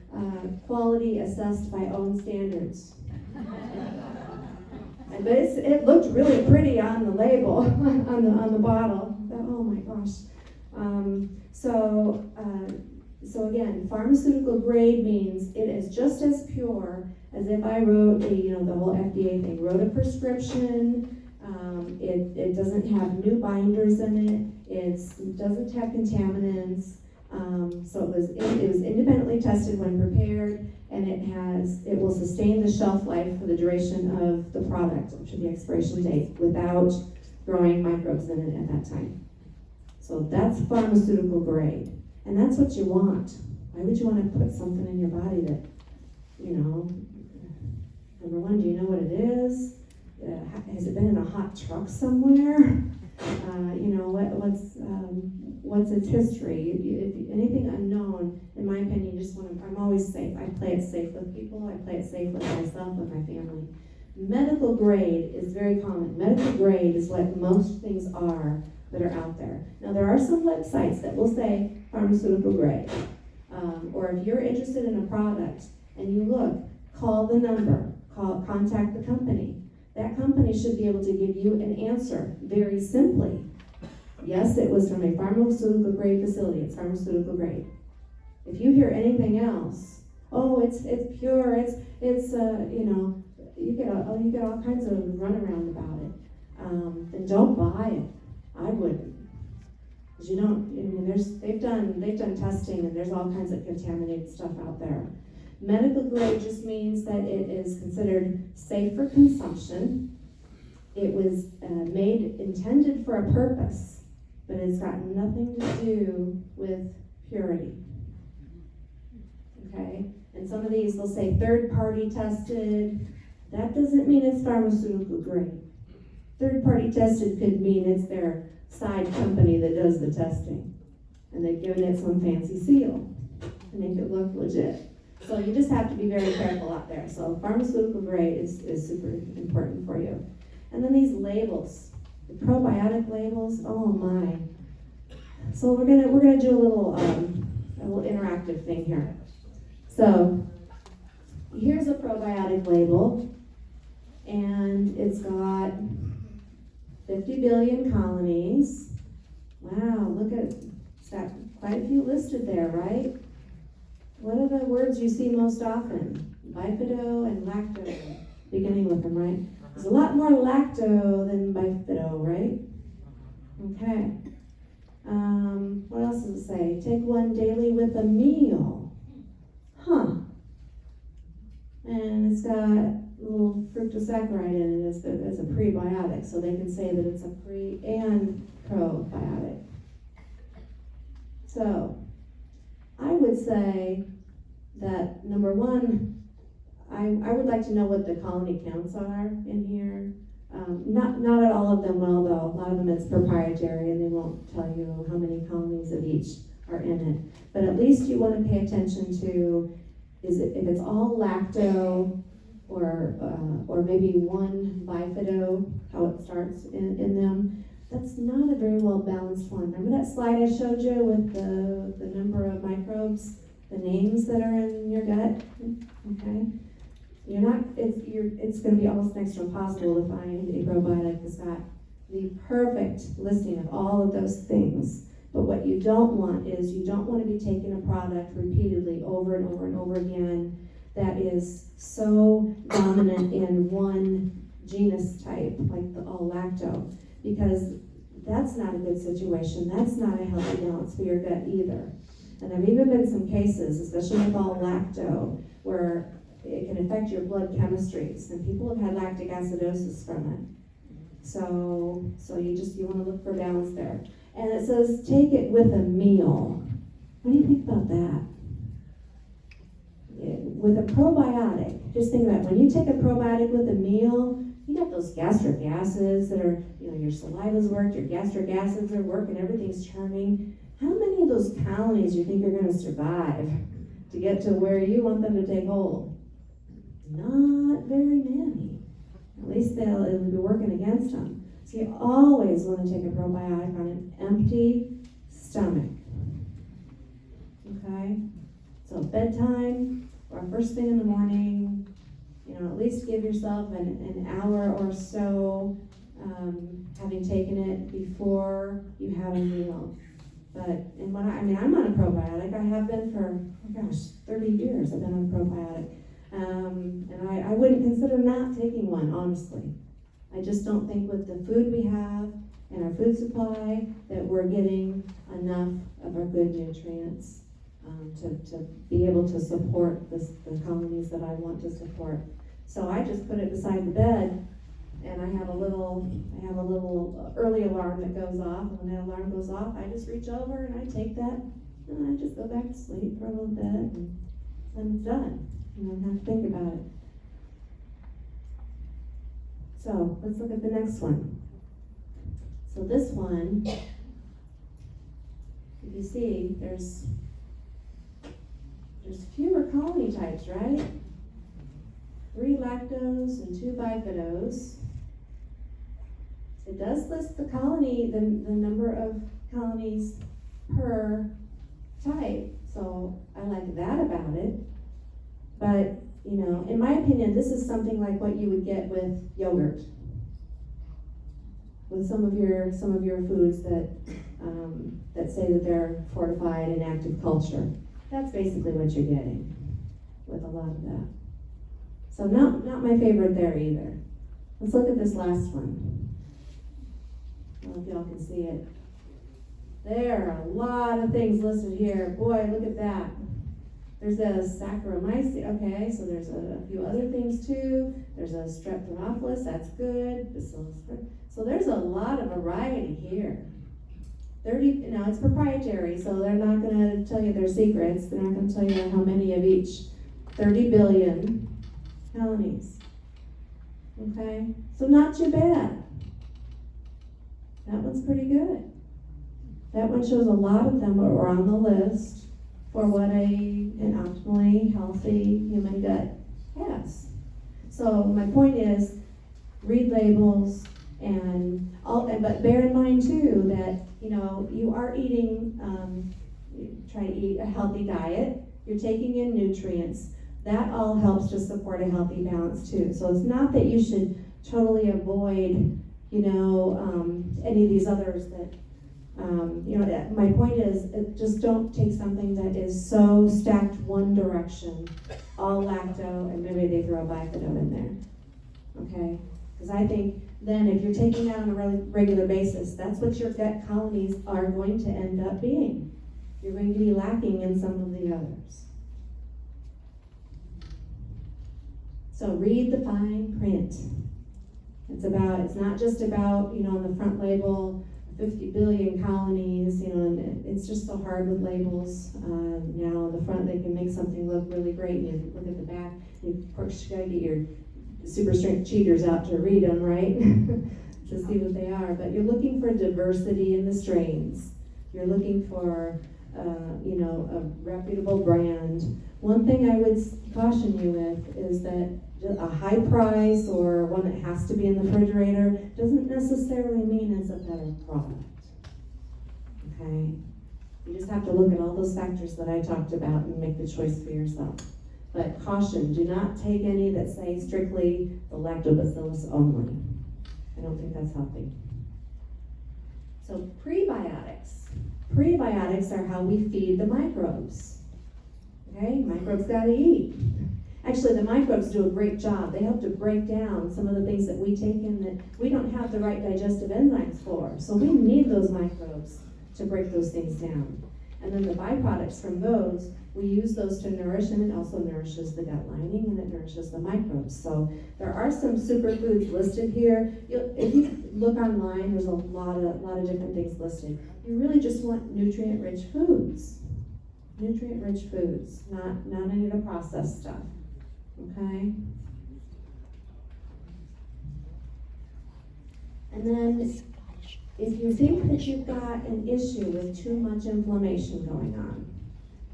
quality assessed by own standards. But it looked really pretty on the label, on the bottle. Oh my gosh. So again, pharmaceutical grade means it is just as pure as if I wrote the whole FDA thing, wrote a prescription. It doesn't have new binders in it. It doesn't have contaminants. So it was independently tested when prepared, and it will sustain the shelf life for the duration of the product, which is the expiration date, without growing microbes in it at that time. So that's pharmaceutical grade, and that's what you want. Why would you want to put something in your body that, number one, do you know what it is? Has it been in a hot truck somewhere? What's its history? If anything unknown, in my opinion, I'm always safe. I play it safe with people. I play it safe with myself, with my family. Medical grade is very common. Medical grade is what most things are that are out there. Now, there are some websites that will say pharmaceutical grade. Or if you're interested in a product and you look, call the number, contact the company. That company should be able to give you an answer very simply. Yes, it was from a pharmaceutical grade facility. It's pharmaceutical grade. If you hear anything else, it's pure. You get all kinds of runaround about it. Then don't buy it. I wouldn't, because they've done testing, and there's all kinds of contaminated stuff out there. Medical grade just means that it is considered safe for consumption. It was intended for a purpose, but it's got nothing to do with purity. Okay? And some of these, they'll say third-party tested. That doesn't mean it's pharmaceutical grade. Third-party tested could mean it's their side company that does the testing, and they've given it some fancy seal to make it look legit. So you just have to be very careful out there. So pharmaceutical grade is super important for you. And then these labels, the probiotic labels, oh my. So we're gonna do a little interactive thing here. So here's a probiotic label, and it's got 50 billion colonies. Wow, it's got quite a few listed there, right? What are the words you see most often? Bifido and lacto, beginning with them, right? There's a lot more lacto than bifido, right? Okay. What else does it say? Take one daily with a meal. Huh. And it's got a little fructosaccharide in it as a prebiotic, so they can say that it's a pre and probiotic. So, I would say that, number one, I would like to know what the colony counts are in here. Not at all of them will, though. A lot of them it's proprietary, and they won't tell you how many colonies of each are in it. But at least you want to pay attention to, if it's all lacto, or maybe one bifido, how it starts in them. That's not a very well balanced one. Remember that slide I showed you with the number of microbes, the names that are in your gut? Okay. It's going to be almost next to impossible to find a probiotic that's got the perfect listing of all of those things. But what you don't want is, you don't want to be taking a product repeatedly over and over and over again that is so dominant in one genus type, like the all lacto, because that's not a good situation. That's not a healthy balance for your gut either. And there have even been some cases, especially with all lacto, where it can affect your blood chemistries, and people have had lactic acidosis from it. So you want to look for balance there. And it says take it with a meal. What do you think about that? With a probiotic, just think about it. When you take a probiotic with a meal, you got those gastric acids that are, your saliva's worked, your gastric acids are working, everything's churning. How many of those colonies do you think are going to survive to get to where you want them to take hold? Not very many. At least it'll be working against them. So you always want to take a probiotic on an empty stomach. Okay? So bedtime or first thing in the morning, at least give yourself an hour or so having taken it before you have a meal. I'm on a probiotic. I have been for, 30 years I've been on a probiotic. And I wouldn't consider not taking one, honestly. I just don't think with the food we have and our food supply that we're getting enough of our good nutrients to be able to support the colonies that I want to support. So I just put it beside the bed, and I have a little early alarm that goes off. And when that alarm goes off, I just reach over and I take that, and I just go back to sleep for a little bit, and then it's done. You don't have to think about it. So let's look at the next one. So this one, if you see, there's fewer colony types, right? 3 lactose and 2 bifidose. It does list the colony, the number of colonies per type, so I like that about it. But, in my opinion, this is something like what you would get with yogurt. With some of your foods that say that they're fortified in active culture. That's basically what you're getting with a lot of that. So not my favorite there either. Let's look at this last one. I don't know if y'all can see it. There are a lot of things listed here. Boy, look at that. There's a Saccharomyces, okay, so there's a few other things too. There's a Streptococcus, that's good. So there's a lot of variety here. 30, now it's proprietary, so they're not going to tell you their secrets. They're not going to tell you how many of each. 30 billion colonies. Okay, so not too bad. That one's pretty good. That one shows a lot of them are on the list for what an optimally healthy human gut has. So my point is, read labels but bear in mind too that you are eating, try to eat a healthy diet. You're taking in nutrients. That all helps to support a healthy balance too. So it's not that you should totally avoid, any of these others that. My point is, just don't take something that is so stacked one direction, all lacto, and maybe they throw a bifido in there, okay? Because I think then if you're taking that on a regular basis, that's what your gut colonies are going to end up being. You're going to be lacking in some of the others. So read the fine print. It's not just about, on the front label, 50 billion colonies, and it's just so hard with labels. Now on the front they can make something look really great, and you look at the back, of course you gotta get your super strength cheaters out to read them, right? To see what they are. But you're looking for diversity in the strains. You're looking for, a reputable brand. One thing I would caution you with is that a high price or one that has to be in the refrigerator doesn't necessarily mean it's a better product. Okay? You just have to look at all those factors that I talked about and make the choice for yourself. But caution, do not take any that say strictly the lactobacillus only. I don't think that's healthy. So prebiotics. Prebiotics are how we feed the microbes. Okay? Microbes gotta eat. Actually, the microbes do a great job. They help to break down some of the things that we take in that we don't have the right digestive enzymes for. So we need those microbes to break those things down. And then the byproducts from those, we use those to nourish, and it also nourishes the gut lining and it nourishes the microbes. So there are some superfoods listed here. If you look online, there's a lot of different things listed. You really just want nutrient-rich foods. Nutrient-rich foods, not any of the processed stuff. okay? And then, if you think that you've got an issue with too much inflammation going on,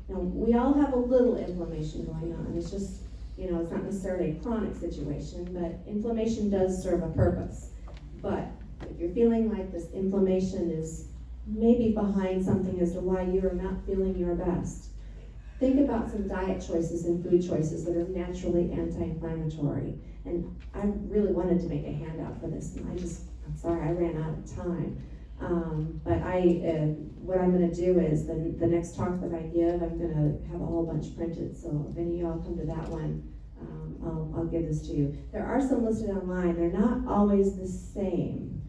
now we all have a little inflammation going on. It's just, it's not necessarily a chronic situation, but inflammation does serve a purpose. But if you're feeling like this inflammation is maybe behind something as to why you are not feeling your best, think about some diet choices and food choices that are naturally anti-inflammatory. And I really wanted to make a handout for this, and I'm sorry, I ran out of time. But what I'm going to do is the next talk that I give, I'm going to have a whole bunch printed. So if any of y'all come to that one, I'll give this to you. There are some listed online. They're not always the same.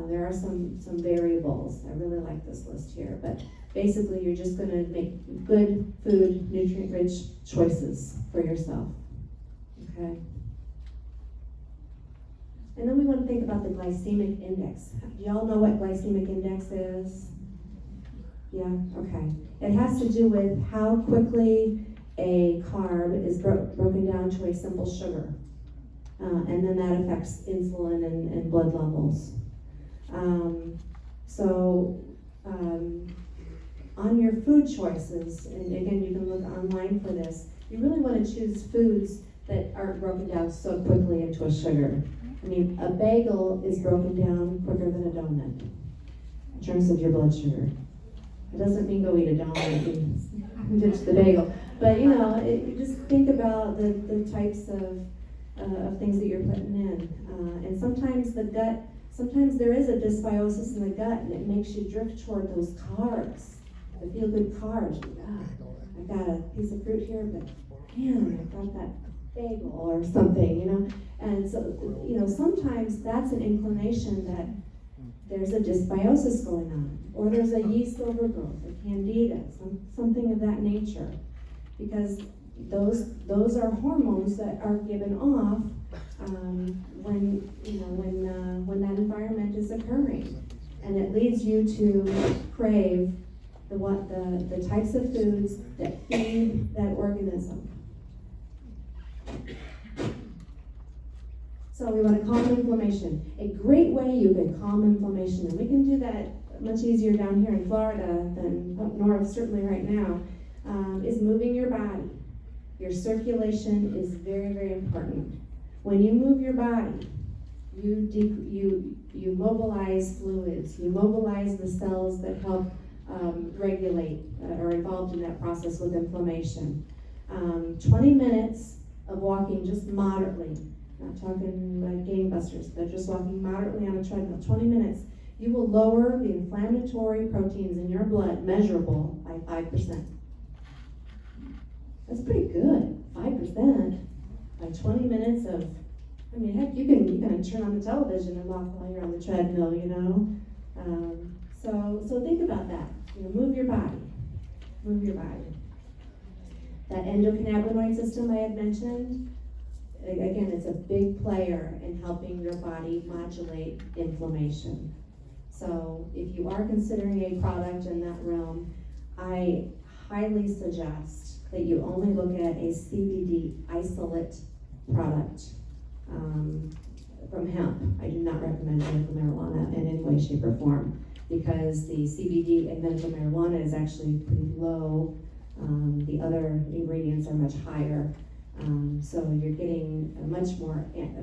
There are some variables. I really like this list here. But basically, you're just going to make good food, nutrient-rich choices for yourself. Okay? And then we want to think about the glycemic index. Do y'all know what glycemic index is? Yeah? Okay. It has to do with how quickly a carb is broken down to a simple sugar. And then that affects insulin and blood levels. On your food choices, and again, you can look online for this, you really want to choose foods that aren't broken down so quickly into a sugar. I mean, a bagel is broken down quicker than a donut in terms of your blood sugar. It doesn't mean go eat a donut and ditch the bagel. But you just think about the types of things that you're putting in. And sometimes sometimes there is a dysbiosis in the gut, and it makes you drift toward those carbs, the feel-good carbs. I've got a piece of fruit here, but man, I've got that bagel or something, And so, sometimes that's an inclination that there's a dysbiosis going on, or there's a yeast overgrowth, a candida, something of that nature. Because those are hormones that are given off when that environment is occurring, and it leads you to crave the types of foods that feed that organism. So we want to calm inflammation. A great way you can calm inflammation, and we can do that much easier down here in Florida than up north, certainly right now, is moving your body. Your circulation is very, very important. When you move your body, you mobilize fluids, you mobilize the cells that help regulate or involved in that process with inflammation. 20 minutes of walking just moderately, not talking like gangbusters, but just walking moderately on a treadmill, 20 minutes, you will lower the inflammatory proteins in your blood measurable by 5%. That's pretty good, 5%, by 20 minutes of, heck, you can turn on the television and walk while you're on the treadmill, So think about that, move your body. That endocannabinoid system I had mentioned, again, it's a big player in helping your body modulate inflammation. So if you are considering a product in that realm, I highly suggest that you only look at a CBD isolate product from hemp. I do not recommend medical marijuana in any way, shape, or form, because the CBD in medical marijuana is actually pretty low. The other ingredients are much higher. So you're getting a much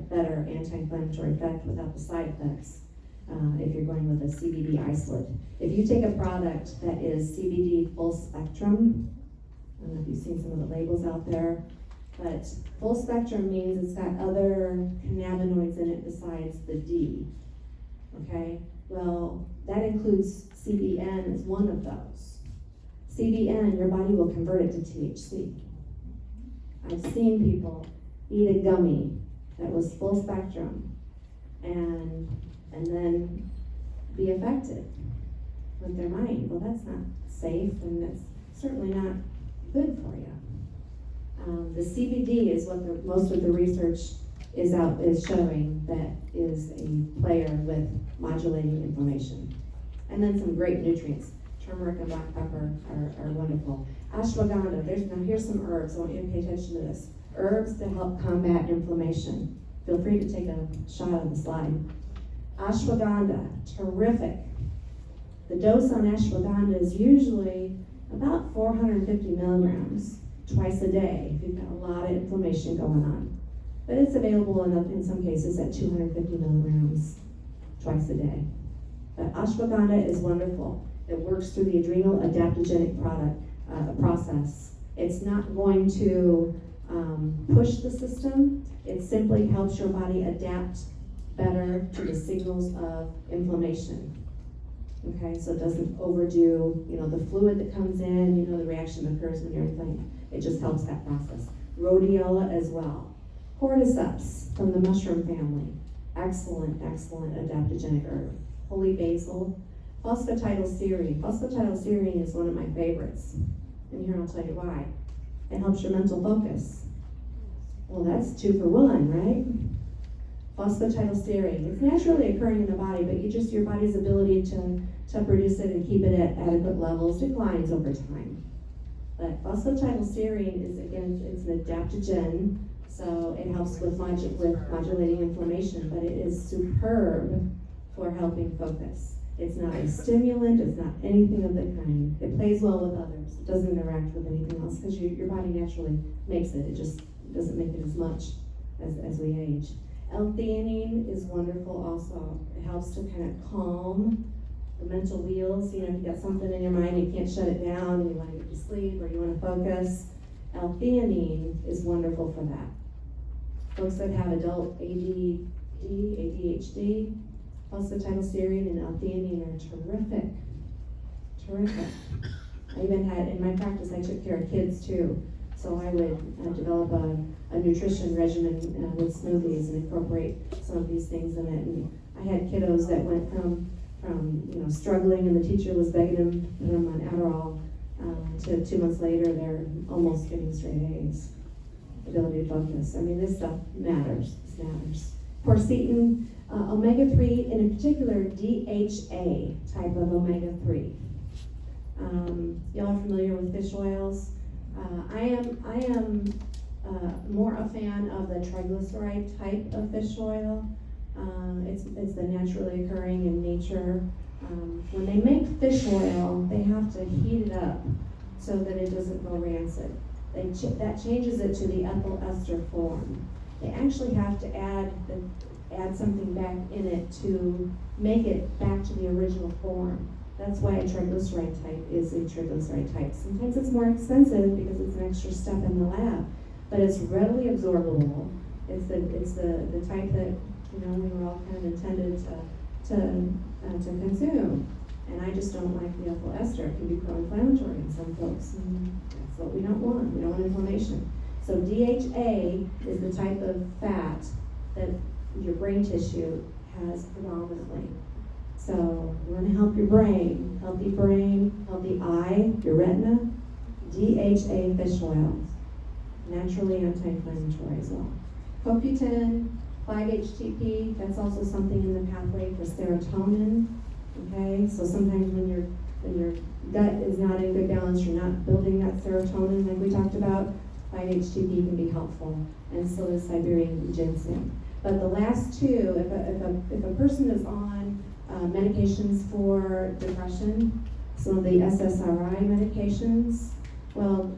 better anti-inflammatory effect without the side effects if you're going with a CBD isolate. If you take a product that is CBD full spectrum, I don't know if you've seen some of the labels out there, but full spectrum means it's got other cannabinoids in it besides the D, okay? Well, that includes CBN as one of those. CBN, your body will convert it to THC. I've seen people eat a gummy that was full spectrum and then be affected with their mind. Well, that's not safe, and that's certainly not good for you. The CBD is what most of the research is showing that is a player with modulating inflammation. And then some great nutrients. Turmeric and black pepper are wonderful. Ashwagandha, here's some herbs, I want you to pay attention to this. Herbs to help combat inflammation. Feel free to take a shot of the slide. Ashwagandha, terrific. The dose on ashwagandha is usually about 450 milligrams twice a day if you've got a lot of inflammation going on. But it's available in some cases at 250 milligrams twice a day. But ashwagandha is wonderful. It works through the adrenal adaptogenic process. It's not going to push the system. It simply helps your body adapt better to the signals of inflammation. Okay, so it doesn't overdo, the fluid that comes in, the reaction occurs when you're inflamed. It just helps that process. Rhodiola as well. Cordyceps from the mushroom family. Excellent, excellent adaptogenic herb. Holy basil. Phosphatidylserine. Phosphatidylserine is one of my favorites. And here I'll tell you why. It helps your mental focus. Well, that's 2 for 1, right? Phosphatidylserine. It's naturally occurring in the body, but your body's ability to produce it and keep it at adequate levels declines over time. But phosphatidylserine is, again, it's an adaptogen, so it helps with modulating inflammation, but it is superb for helping focus. It's not a stimulant, it's not anything of the kind. It plays well with others. It doesn't interact with anything else because your body naturally makes it. It just doesn't make it as much as we age. L-theanine is wonderful also. It helps to kind of calm the mental wheels. If you've got something in your mind, you can't shut it down, and you want to get to sleep or you want to focus. L-theanine is wonderful for that. Folks that have adult ADHD, phosphatidylserine and L-theanine are terrific. Terrific. I even had, in my practice, I took care of kids too. So I would develop a nutrition regimen with smoothies and incorporate some of these things in it. And I had kiddos that went from struggling, and the teacher was begging them to put them on Adderall, to 2 months later they're almost getting straight A's. Ability to focus. This stuff matters. This matters. Quercetin, omega-3, and in particular DHA type of omega-3. Y'all are familiar with fish oils. I am more a fan of the triglyceride type of fish oil. It's the naturally occurring in nature. When they make fish oil, they have to heat it up so that it doesn't go rancid. That changes it to the ethyl ester form. They actually have to add something back in it to make it back to the original form. That's why a triglyceride type is a triglyceride type. Sometimes it's more expensive because it's an extra step in the lab, but it's readily absorbable. It's the type that we were all kind of intended to consume. And I just don't like the ethyl ester. It can be pro-inflammatory in some folks. And that's what we don't want. We don't want inflammation. So DHA is the type of fat that your brain tissue has predominantly. So you want to help your brain, healthy eye, your retina, DHA fish oil, naturally anti-inflammatory as well. CoQ10, 5-HTP, that's also something in the pathway for serotonin. Okay, so sometimes when your gut is not in good balance, you're not building that serotonin like we talked about, 5-HTP can be helpful, and so is Siberian ginseng. But the last two, if a person is on medications for depression, some of the SSRI medications, well,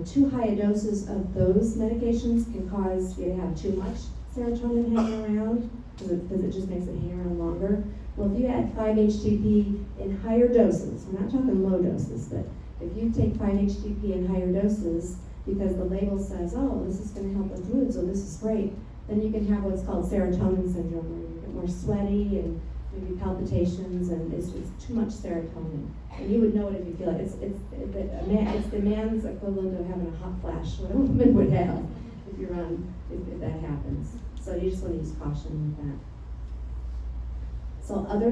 too high doses of those medications can cause you to have too much serotonin hanging around, because it just makes it hang around longer. Well, if you add 5-HTP in higher doses, we're not talking low doses, but if you take 5-HTP in higher doses, because the label says, oh, this is going to help with mood, so this is great, then you can have what's called serotonin syndrome, where you get more sweaty and maybe palpitations, and it's too much serotonin. And you would know it if you feel it. It's the man's equivalent of having a hot flash, what a woman would have if that happens. So you just want to use caution with that. So other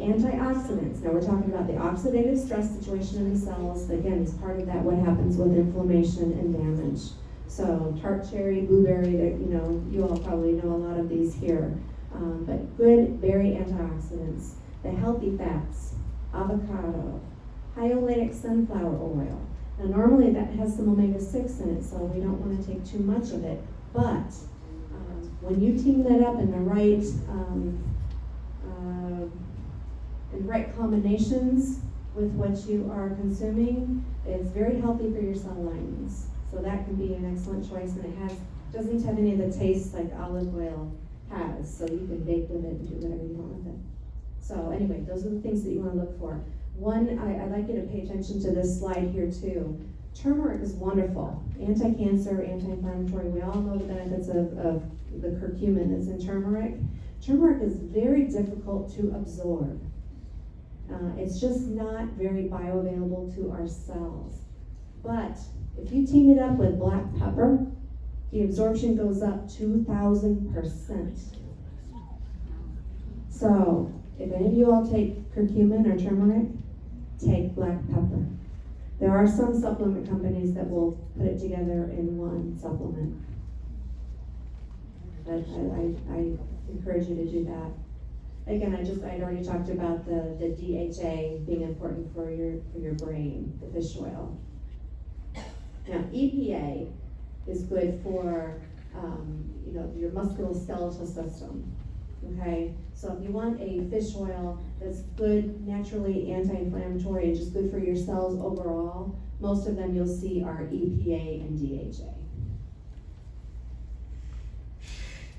antioxidants. Now we're talking about the oxidative stress situation in the cells. Again, is part of that what happens with inflammation and damage. So tart cherry, blueberry, you all probably know a lot of these here. But good berry antioxidants, the healthy fats, avocado, high oleic sunflower oil. Now normally that has some omega-6 in it, so we don't want to take too much of it. But when you team that up in the right combinations with what you are consuming, it's very healthy for your cell lines. So that can be an excellent choice, and it doesn't have any of the tastes like olive oil has, so you can bake with it and do whatever you want with it. So anyway, those are the things that you want to look for. One, I'd like you to pay attention to this slide here too. Turmeric is wonderful. Anti-cancer, anti-inflammatory. We all know the benefits of the curcumin that's in turmeric. Turmeric is very difficult to absorb. It's just not very bioavailable to our cells. But if you team it up with black pepper, the absorption goes up 2,000%. So, if any of you all take curcumin or turmeric, take black pepper. There are some supplement companies that will put it together in one supplement. But I encourage you to do that. Again, I'd already talked about the DHA being important for your brain, the fish oil. Now, EPA is good for your musculoskeletal system. Okay, so if you want a fish oil that's good, naturally anti-inflammatory, and just good for your cells overall, most of them you'll see are EPA and DHA.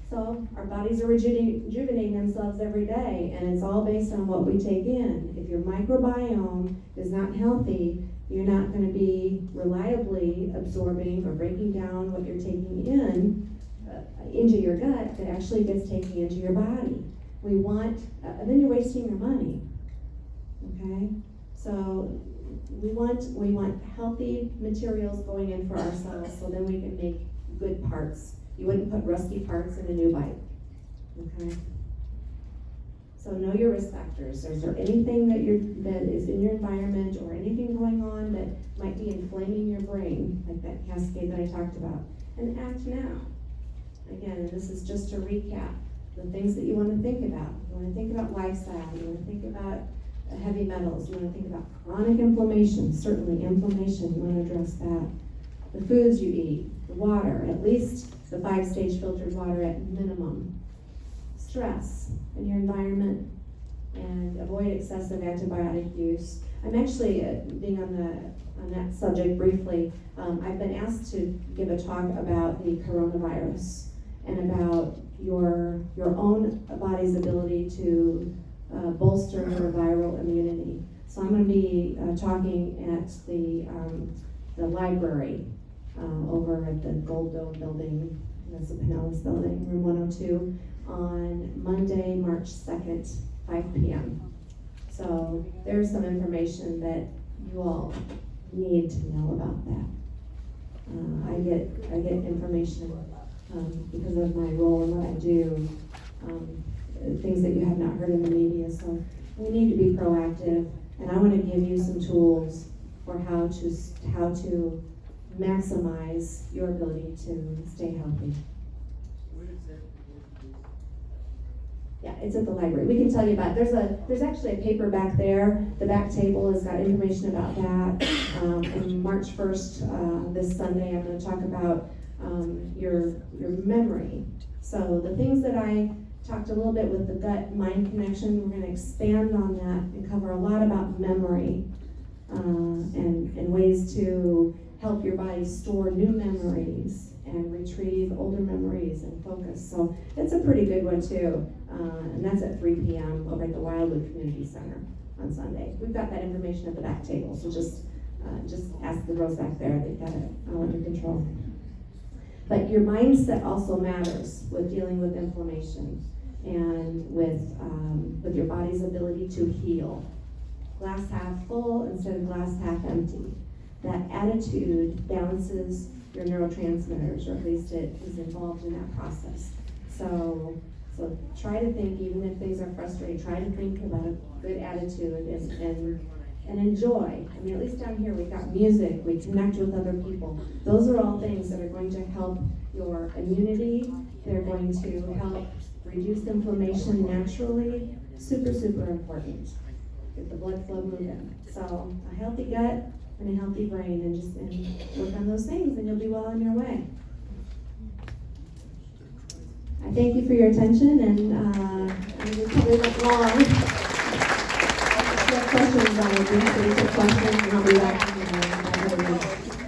So our bodies are rejuvenating themselves every day, and it's all based on what we take in. If your microbiome is not healthy, you're not going to be reliably absorbing or breaking down what you're taking into your gut that actually gets taken into your body. We want, then you're wasting your money. Okay, so we want healthy materials going in for our cells, so then we can make good parts. You wouldn't put rusty parts in a new bike. Okay. So know your risk factors. Is there anything that is in your environment or anything going on that might be inflaming your brain, like that cascade that I talked about? And act now. Again, and this is just to recap the things that you want to think about. You want to think about lifestyle. You want to think about heavy metals. You want to think about chronic inflammation. Certainly inflammation, you want to address that. The foods you eat, the water, at least the 5-stage filtered water at minimum. Stress in your environment, and avoid excessive antibiotic use. I'm actually, being on that subject briefly, I've been asked to give a talk about the coronavirus and about your own body's ability to bolster your viral immunity. So I'm going to be talking at the library over at the Gold Dome building, that's the Pinellas building, room 102, on Monday, March 2nd, 5 p.m. So there's some information that you all need to know about that. I get information because of my role and what I do, things that you have not heard in the media. So we need to be proactive, and I want to give you some tools for how to maximize your ability to stay healthy. Yeah, it's at the library. We can tell you about it. There's actually a paper back there. The back table has got information about that. And March 1st, this Sunday, I'm going to talk about your memory. So the things that I talked a little bit with the gut-mind connection, we're going to expand on that and cover a lot about memory and ways to help your body store new memories and retrieve older memories and focus. So it's a pretty good one too. And that's at 3 p.m. over at the Wildwood Community Center on Sunday. We've got that information at the back table, so just ask the girls back there. They've got it all under control. But your mindset also matters with dealing with inflammation and with your body's ability to heal. Glass half full instead of glass half empty. That attitude balances your neurotransmitters, or at least it is involved in that process. So try to think, even if things are frustrating, try to think about a good attitude and enjoy. I mean, at least down here we've got music, we connect with other people. Those are all things that are going to help your immunity. They're going to help reduce inflammation naturally. Super, super important. Get the blood flow moving. So a healthy gut and a healthy brain, and work on those things, and you'll be well on your way. I thank you for your attention, and I just probably went long. If you have questions, I'll be happy to take questions, and I'll be back.